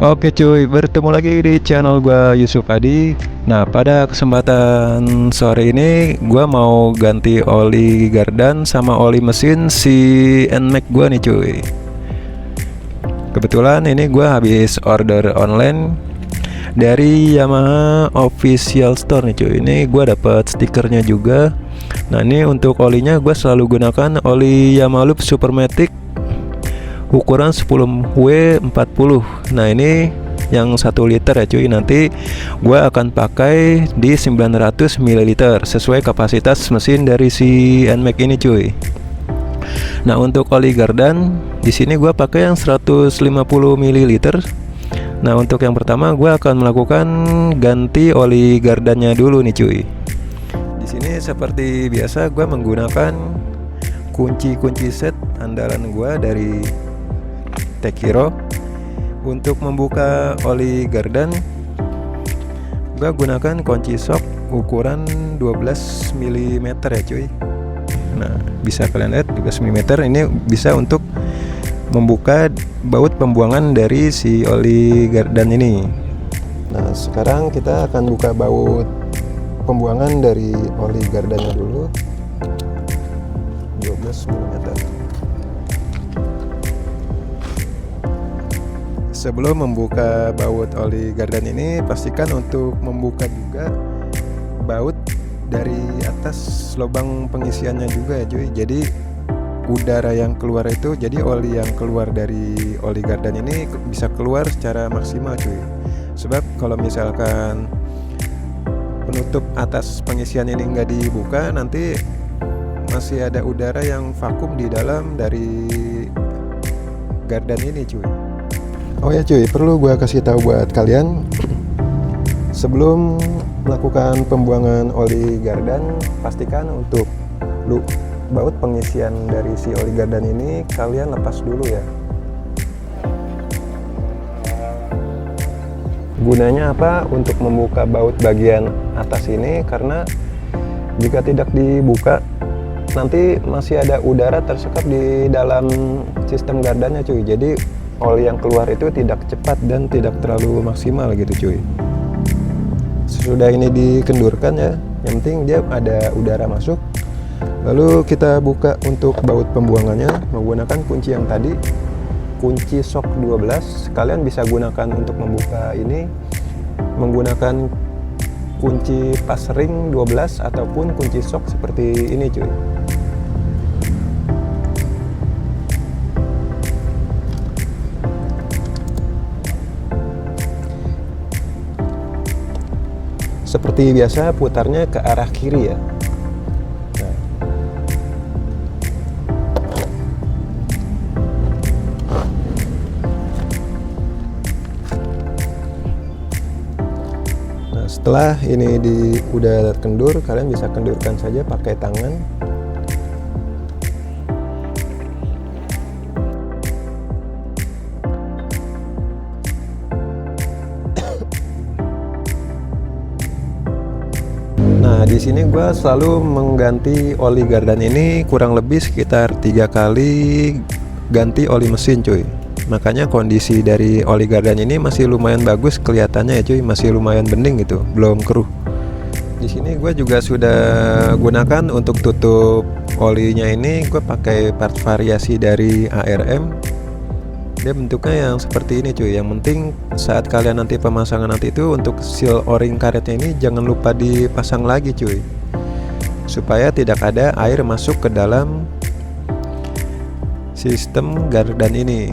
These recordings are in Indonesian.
Oke cuy, bertemu lagi di channel gua Yusuf Adi. Nah, pada kesempatan sore ini gua mau ganti oli gardan sama oli mesin si NMAX gua nih cuy. Kebetulan ini gua habis order online dari Yamaha Official Store nih cuy. Ini gua dapat stikernya juga. Nah, ini untuk olinya gua selalu gunakan oli Yamaha Loop Supermatic ukuran 10W40. Nah, ini yang 1 liter ya cuy. Nanti gua akan pakai di 900 ml sesuai kapasitas mesin dari si NMAX ini cuy. Nah, untuk oli gardan di sini gua pakai yang 150 ml. Nah, untuk yang pertama gua akan melakukan ganti oli gardannya dulu nih cuy. Di sini seperti biasa gua menggunakan kunci set andalan gua dari Tech Hero. Untuk membuka oli gardan gua gunakan kunci sok ukuran 12 mm ya cuy. Nah, bisa kalian lihat 12 mm ini bisa untuk membuka baut pembuangan dari si oli gardan ini. Nah, sekarang kita akan buka baut pembuangan dari oli gardannya dulu. 12 mm. Sebelum membuka baut oli gardan ini, pastikan untuk membuka juga baut dari atas lubang pengisiannya juga ya cuy. Jadi udara yang keluar itu, jadi oli yang keluar dari oli gardan ini bisa keluar secara maksimal cuy. Sebab kalau misalkan penutup atas pengisian ini nggak dibuka, nanti masih ada udara yang vakum di dalam dari gardan ini cuy. Oh ya cuy, perlu gue kasih tahu buat kalian, sebelum melakukan pembuangan oli gardan, pastikan untuk baut pengisian dari si oli gardan ini kalian lepas dulu ya. Gunanya apa? Untuk membuka baut bagian atas ini, karena jika tidak dibuka nanti masih ada udara tersekap di dalam sistem gardannya cuy. Jadi oli yang keluar itu tidak cepat dan tidak terlalu maksimal gitu cuy. Sesudah ini dikendurkan ya, yang penting dia ada udara masuk. Lalu kita buka untuk baut pembuangannya menggunakan kunci yang tadi, kunci sok 12. Kalian bisa gunakan untuk membuka ini menggunakan kunci pas ring 12 ataupun kunci sok seperti ini cuy. Seperti biasa putarnya ke arah kiri ya. Nah, setelah ini udah kendur, kalian bisa kendurkan saja pakai tangan. Nah, di sini gue selalu mengganti oli gardan ini kurang lebih sekitar 3 kali ganti oli mesin cuy. Makanya kondisi dari oli gardan ini masih lumayan bagus kelihatannya ya cuy, masih lumayan bening gitu, belum keruh. Di sini gue juga sudah gunakan untuk tutup olinya ini, gue pakai part variasi dari ARM. Dia bentuknya yang seperti ini cuy. Yang penting saat kalian nanti pemasangan nanti itu, untuk seal o-ring karetnya ini jangan lupa dipasang lagi cuy, supaya tidak ada air masuk ke dalam sistem gardan ini.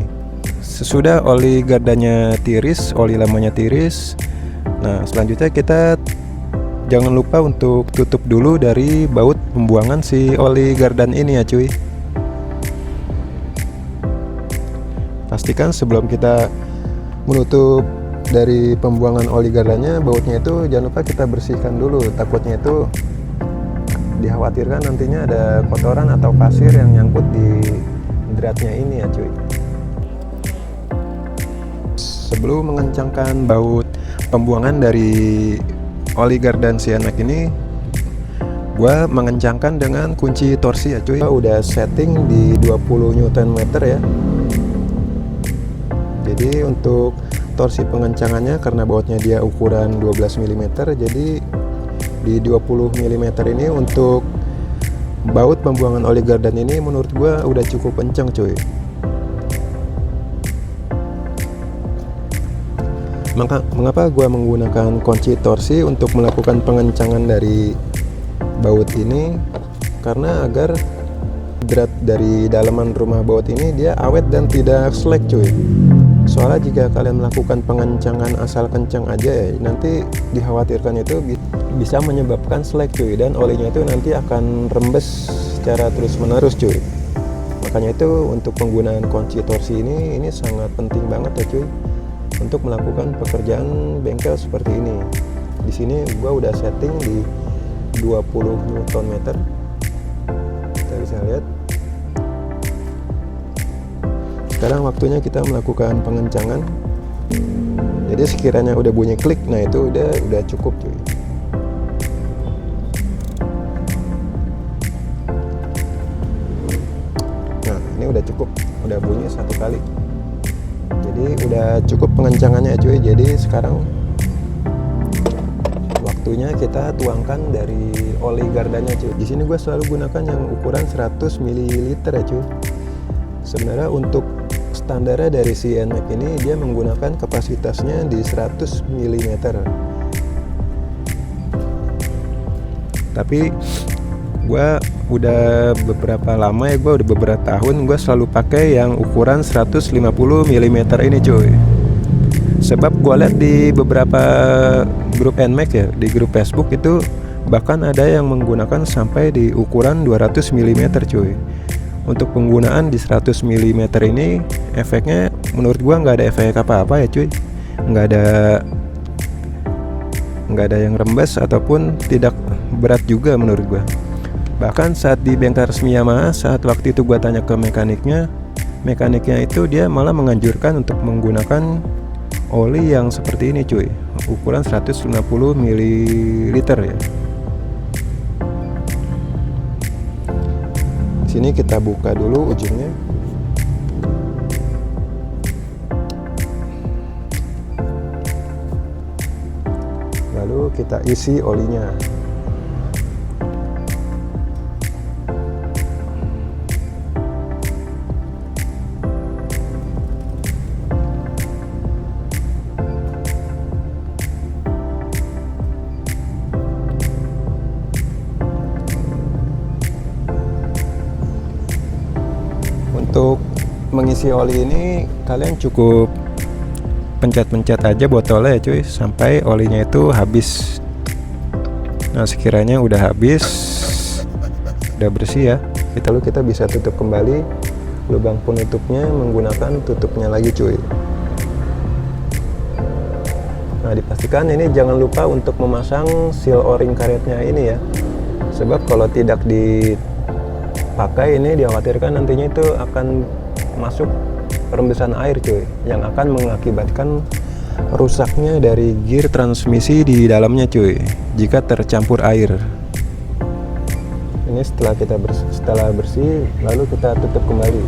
Sesudah oli gardannya tiris, oli lamanya tiris, nah selanjutnya kita jangan lupa untuk tutup dulu dari baut pembuangan si oli gardan ini ya cuy. Pastikan sebelum kita menutup dari pembuangan oli gardannya, bautnya itu jangan lupa kita bersihkan dulu. Takutnya itu dikhawatirkan nantinya ada kotoran atau pasir yang nyangkut di dratnya ini ya cuy. Sebelum mengencangkan baut pembuangan dari oli gardan si NMAX ini, gua mengencangkan dengan kunci torsi ya cuy. Gua udah setting di 20 Nm ya. Jadi untuk torsi pengencangannya karena bautnya dia ukuran 12 mm, jadi di 20 mm ini untuk baut pembuangan oli gardan ini menurut gua udah cukup kencang cuy. Mengapa gua menggunakan kunci torsi untuk melakukan pengencangan dari baut ini? Karena agar drat dari dalaman rumah baut ini dia awet dan tidak slack cuy. Soalnya jika kalian melakukan pengencangan asal kencang aja ya, nanti dikhawatirkan itu bisa menyebabkan slack cuy, dan olinya itu nanti akan rembes secara terus menerus cuy. Makanya itu untuk penggunaan kunci torsi ini sangat penting banget ya cuy, untuk melakukan pekerjaan bengkel seperti ini. Di sini gua udah setting di 20 Nm. Kita bisa lihat. Sekarang waktunya kita melakukan pengencangan. Jadi sekiranya udah bunyi klik, nah itu udah cukup cuy. Nah, ini udah cukup, udah bunyi satu kali. Jadi udah cukup pengencangannya cuy. Jadi sekarang waktunya kita tuangkan dari oli gardanya cuy. Di sini gue selalu gunakan yang ukuran 100 ml ya cuy. Sebenarnya untuk standarnya dari si NMAX ini dia menggunakan kapasitasnya di 100 mm. Tapi gue udah beberapa lama ya, gue udah beberapa tahun gue selalu pakai yang ukuran 150 mm ini cuy. Sebab gue lihat di beberapa grup NMAX ya, di grup Facebook itu bahkan ada yang menggunakan sampai di ukuran 200 mm cuy. Untuk penggunaan di 100 mm ini efeknya menurut gua nggak ada efek apa-apa ya cuy, nggak ada yang rembes ataupun tidak berat juga menurut gua. Bahkan saat di bengkel resmi Yamaha, saat waktu itu gua tanya ke mekaniknya itu dia malah menganjurkan untuk menggunakan oli yang seperti ini cuy, ukuran 150 ml ya. Sini kita buka dulu ujungnya. Lalu kita isi olinya. Untuk mengisi oli ini kalian cukup pencet-pencet aja botolnya ya cuy, sampai olinya itu habis. Nah sekiranya udah habis, udah bersih ya, kita bisa tutup kembali lubang penutupnya menggunakan tutupnya lagi cuy. Nah dipastikan ini jangan lupa untuk memasang seal o-ring karetnya ini ya, sebab kalau tidak dipakai ini dikhawatirkan nantinya itu akan masuk rembesan air cuy, yang akan mengakibatkan rusaknya dari gear transmisi di dalamnya cuy jika tercampur air. Ini setelah bersih lalu kita tutup kembali.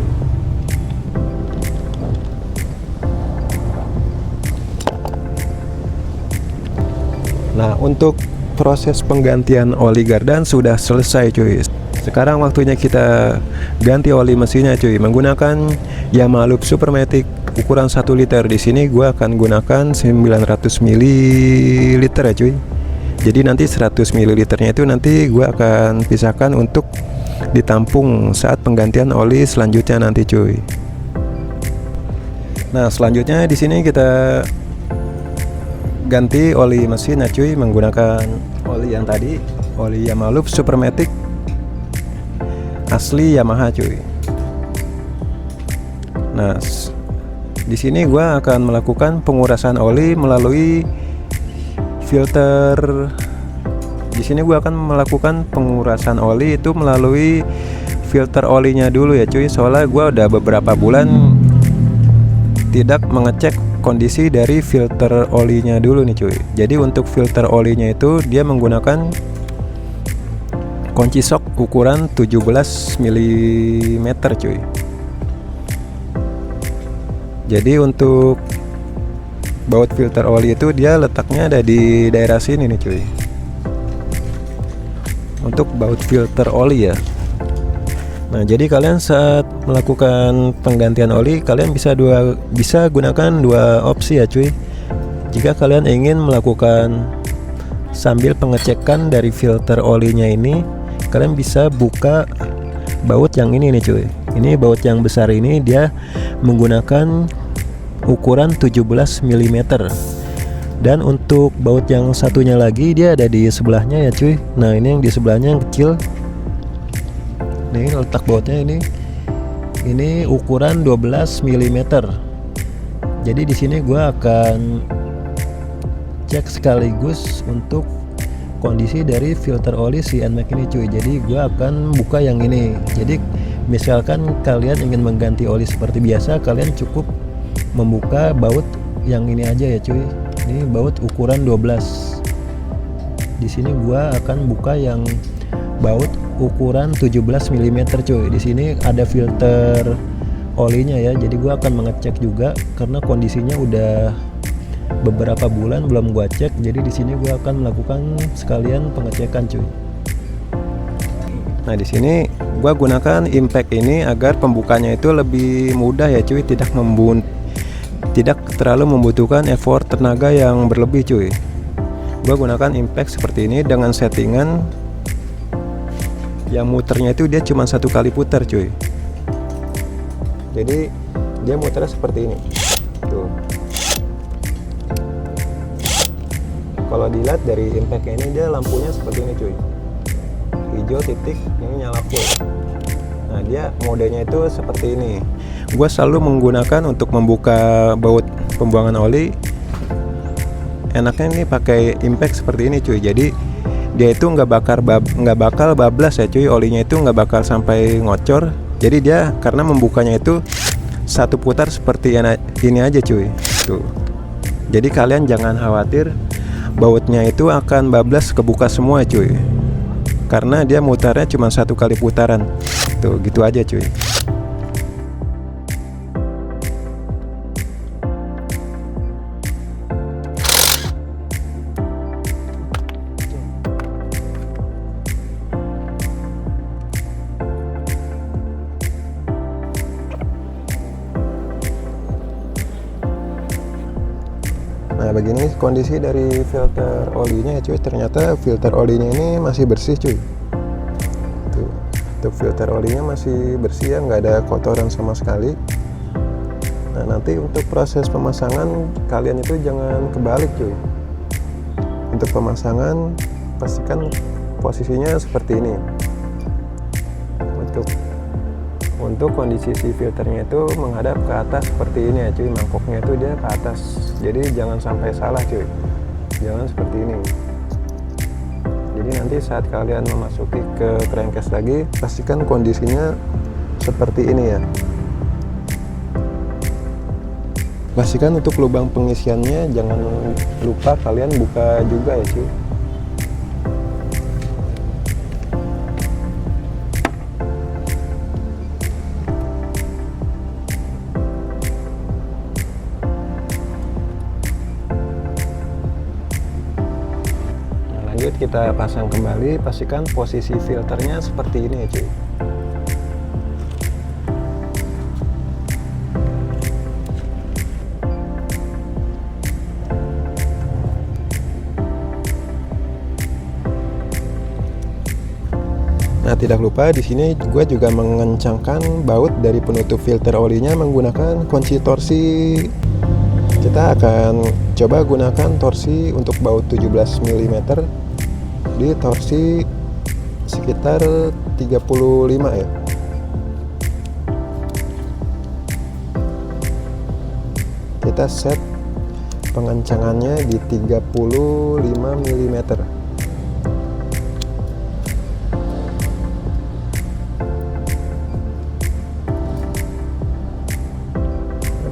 Nah untuk proses penggantian oli gardan sudah selesai cuy. Sekarang waktunya kita ganti oli mesinnya cuy, menggunakan Yamaha Loop Supermatic ukuran 1 liter. Di sini gua akan gunakan 900 ml ya cuy. Jadi nanti 100 ml nya itu nanti gua akan pisahkan untuk ditampung saat penggantian oli selanjutnya nanti cuy. Nah, selanjutnya di sini kita ganti oli mesin ya cuy, menggunakan oli yang tadi, oli Yamaha Loop Supermatic asli Yamaha cuy. Nah, di sini gua akan melakukan pengurasan oli melalui filter. Di sini gua akan melakukan pengurasan oli itu melalui filter olinya dulu ya cuy. Soalnya gua udah beberapa bulan tidak mengecek kondisi dari filter olinya dulu nih cuy. Jadi untuk filter olinya itu dia menggunakan kunci sok ukuran 17 mm cuy. Jadi untuk baut filter oli itu dia letaknya ada di daerah sini nih cuy. Untuk baut filter oli ya. Nah, jadi kalian saat melakukan penggantian oli, kalian bisa gunakan dua opsi ya cuy. Jika kalian ingin melakukan sambil pengecekan dari filter olinya ini, kalian bisa buka baut yang ini nih cuy. Ini baut yang besar ini dia menggunakan ukuran 17 mm. Dan untuk baut yang satunya lagi dia ada di sebelahnya ya cuy. Nah, ini yang di sebelahnya yang kecil. Nih letak bautnya ini ukuran 12 mm. Jadi di sini gua akan cek sekaligus untuk kondisi dari filter oli si NMAX ini cuy. Jadi gua akan buka yang ini. Jadi misalkan kalian ingin mengganti oli seperti biasa, kalian cukup membuka baut yang ini aja ya cuy. Ini baut ukuran 12. Di sini gua akan buka yang baut ukuran 17 mm cuy. Di sini ada filter olinya ya. Jadi gua akan mengecek juga karena kondisinya udah beberapa bulan belum gua cek. Jadi di sini gua akan melakukan sekalian pengecekan cuy. Nah, di sini gua gunakan impact ini agar pembukanya itu lebih mudah ya cuy, tidak terlalu membutuhkan effort tenaga yang berlebih cuy. Gua gunakan impact seperti ini dengan settingan yang muternya itu dia cuma satu kali putar cuy. Jadi dia muternya seperti ini tuh. Kalau dilihat dari impact ini, dia lampunya seperti ini cuy, hijau titik, ini nyala full. Nah, dia modenya itu seperti ini. Gua selalu menggunakan untuk membuka baut pembuangan oli, enaknya ini pakai impact seperti ini cuy. Jadi dia itu nggak bakal bablas ya cuy, olinya itu nggak bakal sampai ngocor. Jadi dia karena membukanya itu satu putar seperti ini aja cuy tuh. Jadi kalian jangan khawatir bautnya itu akan bablas kebuka semua cuy, karena dia mutarnya cuma satu kali putaran tuh, gitu aja cuy. Nah, begini kondisi dari filter olinya ya cuy. Ternyata filter olinya ini masih bersih cuy. Tuh, untuk filter olinya masih bersih ya, nggak ada kotoran sama sekali. Nah, nanti untuk proses pemasangan kalian itu jangan kebalik cuy. Untuk pemasangan pastikan posisinya seperti ini. Untuk kondisi si filternya itu menghadap ke atas seperti ini ya cuy, mangkoknya itu dia ke atas. Jadi jangan sampai salah cuy, jangan seperti ini. Jadi nanti saat kalian memasuki ke crankcase lagi, pastikan kondisinya seperti ini ya. Pastikan untuk lubang pengisiannya jangan lupa kalian buka juga ya cuy. Lanjut kita pasang kembali, pastikan posisi filternya seperti ini ya cuy. Nah, tidak lupa di sini gue juga mengencangkan baut dari penutup filter olinya menggunakan kunci torsi. Kita akan coba gunakan torsi untuk baut 17 mm di torsi sekitar 35 ya. Kita set pengencangannya di 35 mm.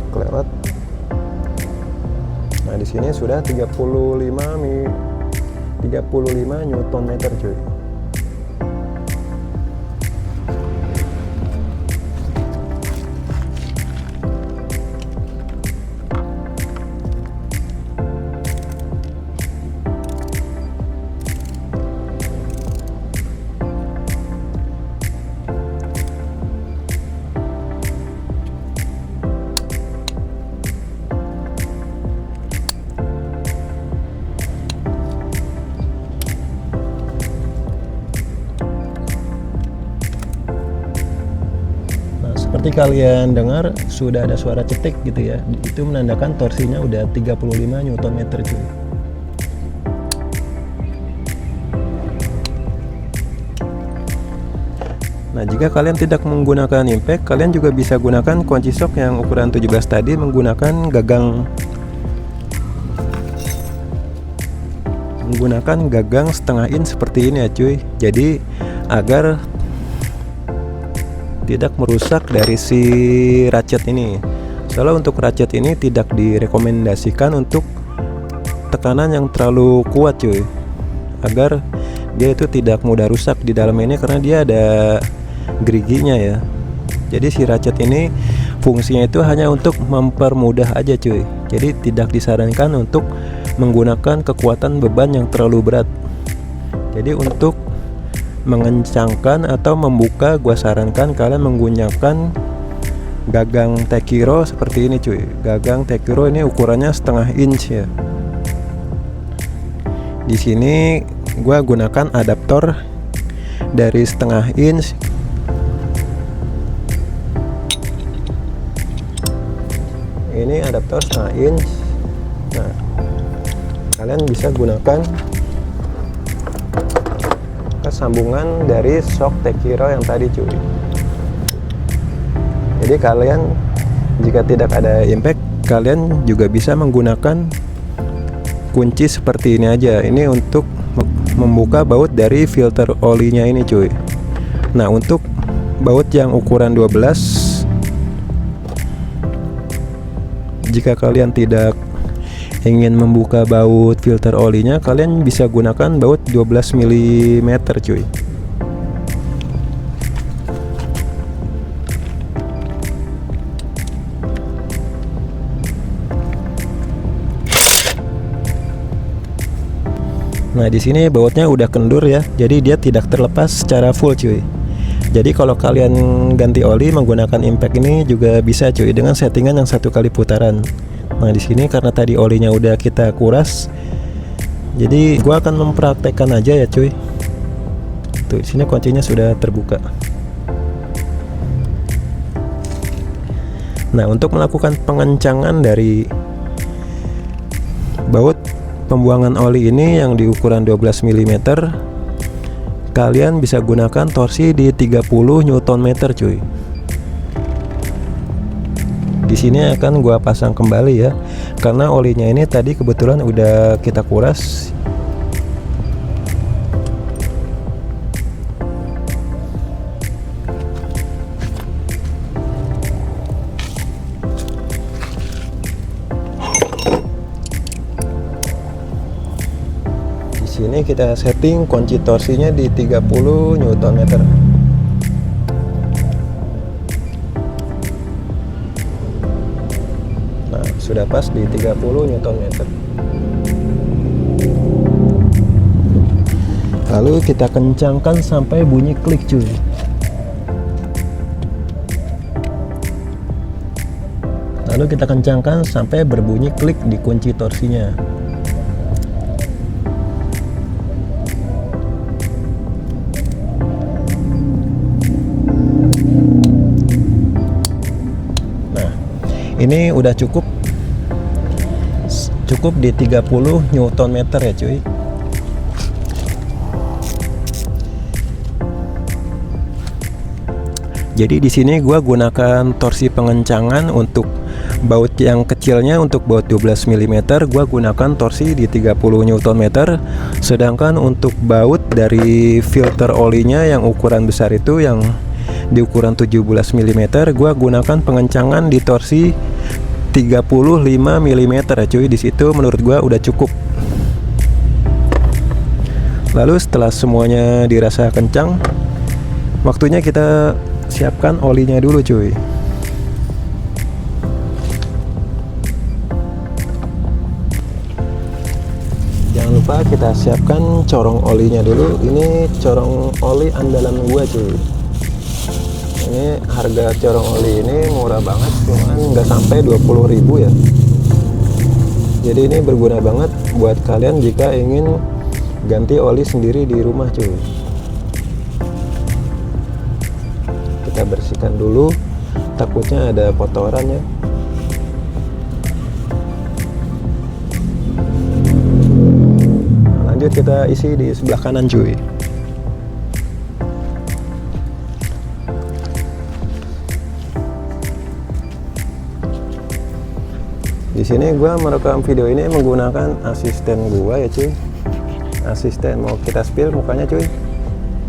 Kelewat. Nah, di sini sudah 35 Newton meter cuy. seperti kalian dengar sudah ada suara cetik gitu ya, itu menandakan torsinya udah 35 Nm cuy. Nah, jika kalian tidak menggunakan impact, kalian juga bisa gunakan kunci shock yang ukuran 17 tadi menggunakan gagang setengah inch seperti ini ya cuy. Jadi agar tidak merusak dari si ratchet ini. Soalnya untuk ratchet ini tidak direkomendasikan untuk tekanan yang terlalu kuat cuy, agar dia itu tidak mudah rusak di dalam ini karena dia ada geriginya ya. Jadi si ratchet ini fungsinya itu hanya untuk mempermudah aja cuy. Jadi tidak disarankan untuk menggunakan kekuatan beban yang terlalu berat. Jadi untuk mengencangkan atau membuka, gua sarankan kalian menggunakan gagang Tekiro seperti ini cuy. Gagang Tekiro ini ukurannya setengah inch ya. Di sini gua gunakan adaptor dari setengah inch. Ini adaptor setengah inch. Nah, kalian bisa gunakan sambungan dari shock Tekiro yang tadi cuy. Jadi kalian jika tidak ada impact, kalian juga bisa menggunakan kunci seperti ini aja. Ini untuk membuka baut dari filter olinya ini cuy. Nah, untuk baut yang ukuran 12, jika kalian tidak ingin membuka baut filter olinya, kalian bisa gunakan baut 12 mm cuy. Nah, di sini bautnya udah kendur ya, jadi dia tidak terlepas secara full cuy. Jadi kalau kalian ganti oli menggunakan impact ini juga bisa cuy, dengan settingan yang 1 kali putaran. Nah, di sini karena tadi olinya udah kita kuras, jadi gua akan mempraktekkan aja ya cuy. Tuh, di sini kuncinya sudah terbuka. Nah, untuk melakukan pengencangan dari baut pembuangan oli ini yang di ukuran 12 mm, kalian bisa gunakan torsi di 30 Nm cuy. Di sini akan gua pasang kembali ya, karena olinya ini tadi kebetulan udah kita kuras. Di sini kita setting kunci torsinya di 30 Nm. Sudah pas di 30 Nm. Lalu kita kencangkan sampai bunyi klik cuy. Lalu kita kencangkan sampai berbunyi klik di kunci torsinya. Nah, ini udah cukup di 30 Nm ya cuy. Jadi di sini gua gunakan torsi pengencangan untuk baut yang kecilnya, untuk baut 12 mm gua gunakan torsi di 30 Nm, sedangkan untuk baut dari filter olinya yang ukuran besar itu yang di ukuran 17 mm gua gunakan pengencangan di torsi 35 mm ya cuy. Di situ menurut gua udah cukup. Lalu setelah semuanya dirasa kencang, waktunya kita siapkan olinya dulu cuy. Jangan lupa kita siapkan corong olinya dulu. Ini corong oli andalan gua cuy. Ini harga corong oli ini murah banget, cuman nggak sampai 20.000 ya. Jadi ini berguna banget buat kalian jika ingin ganti oli sendiri di rumah cuy. Kita bersihkan dulu takutnya ada kotoran ya. Lanjut kita isi di sebelah kanan cuy. Di sini gue merekam video ini menggunakan asisten gue ya cuy. Asisten mau kita spill mukanya cuy.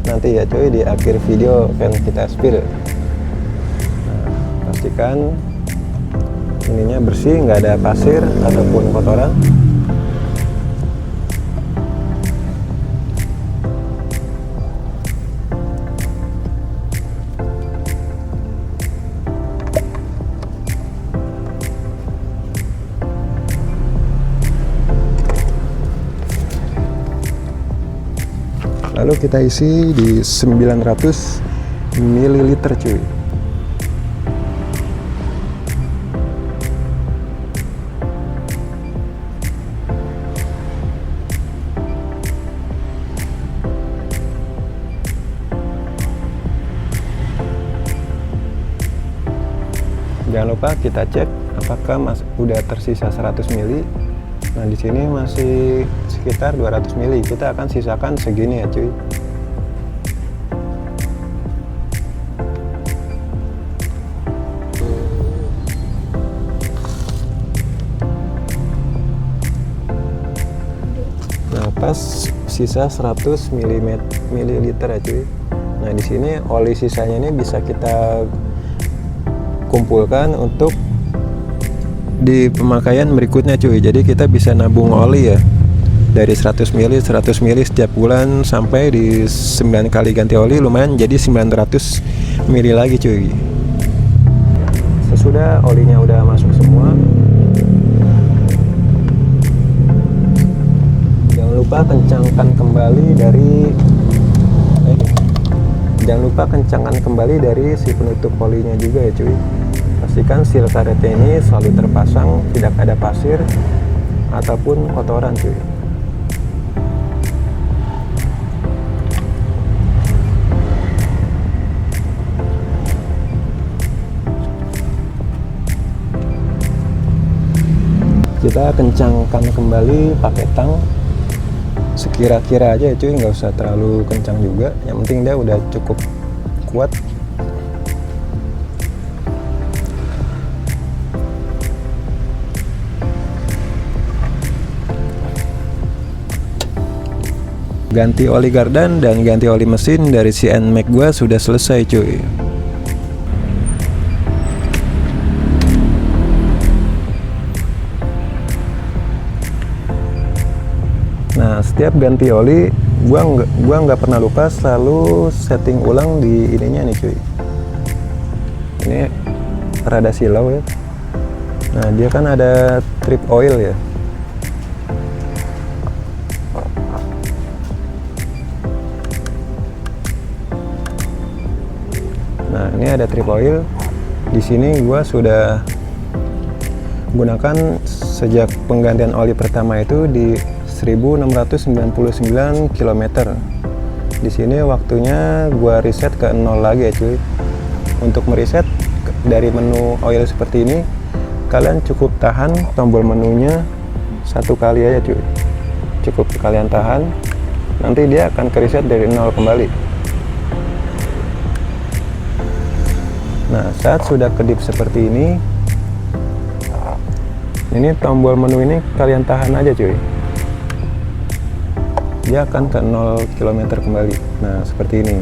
Nanti ya cuy di akhir video akan kita spill. Nah, pastikan ininya bersih, nggak ada pasir ataupun kotoran. Lalu kita isi di 900 ml cuy. Jangan lupa kita cek apakah udah tersisa 100 ml. Nah, di sini masih sekitar 200 ml. Kita akan sisakan segini ya, cuy. Nah, pas sisa 100 ml ya, cuy. Nah, di sini oli sisanya ini bisa kita kumpulkan untuk di pemakaian berikutnya cuy. Jadi kita bisa nabung oli ya dari 100 ml setiap bulan sampai di 9 kali ganti oli, lumayan jadi 900 ml lagi cuy. Sesudah olinya udah masuk semua, jangan lupa kencangkan kembali dari si penutup olinya juga ya cuy. Pastikan seal karetnya ini selalu terpasang, tidak ada pasir ataupun kotoran cuy. Kita kencangkan kembali pakai tang sekira-kira aja ya cuy, nggak usah terlalu kencang juga, yang penting dia udah cukup kuat. Ganti oli gardan dan ganti oli mesin dari si NMAX gua sudah selesai cuy. Nah, setiap ganti oli gua nggak pernah lupa selalu setting ulang di ininya nih cuy. Ini rada silau ya. Nah, dia kan ada trip oil ya. Nah, ini ada trip oil. Di sini gua sudah gunakan sejak penggantian oli pertama itu di 1699 km. Di sini waktunya gua reset ke 0 lagi ya cuy. Untuk mereset dari menu oil seperti ini, kalian cukup tahan tombol menunya satu kali aja cuy. Cukup kalian tahan, nanti dia akan ke reset dari 0 kembali. Nah, saat sudah kedip seperti ini tombol menu ini kalian tahan aja cuy, dia akan ke 0 km kembali. Nah, seperti ini.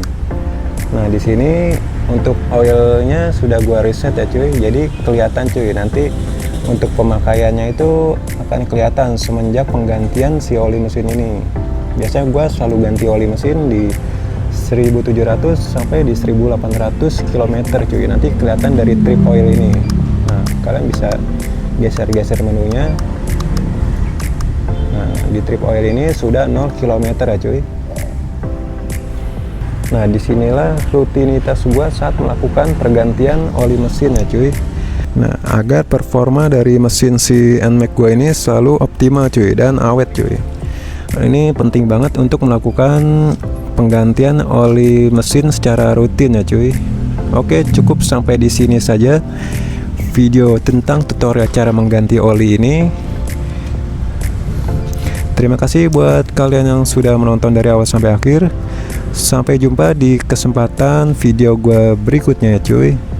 Nah, di sini untuk oilnya sudah gua reset ya cuy, jadi kelihatan cuy. Nanti untuk pemakaiannya itu akan kelihatan semenjak penggantian si oli mesin ini. Biasanya gua selalu ganti oli mesin di 1700 sampai di 1800 km cuy. Nanti kelihatan dari trip oil ini. Nah, kalian bisa geser-geser menunya. Nah, di trip oil ini sudah 0 km ya cuy. Nah, disinilah rutinitas gua saat melakukan pergantian oli mesin ya cuy. Nah, agar performa dari mesin si NMAX gua ini selalu optimal cuy dan awet cuy. Nah, ini penting banget untuk melakukan penggantian oli mesin secara rutin ya cuy. Oke, cukup sampai di sini saja video tentang tutorial cara mengganti oli ini. Terima kasih buat kalian yang sudah menonton dari awal sampai akhir. Sampai jumpa di kesempatan video gue berikutnya ya cuy.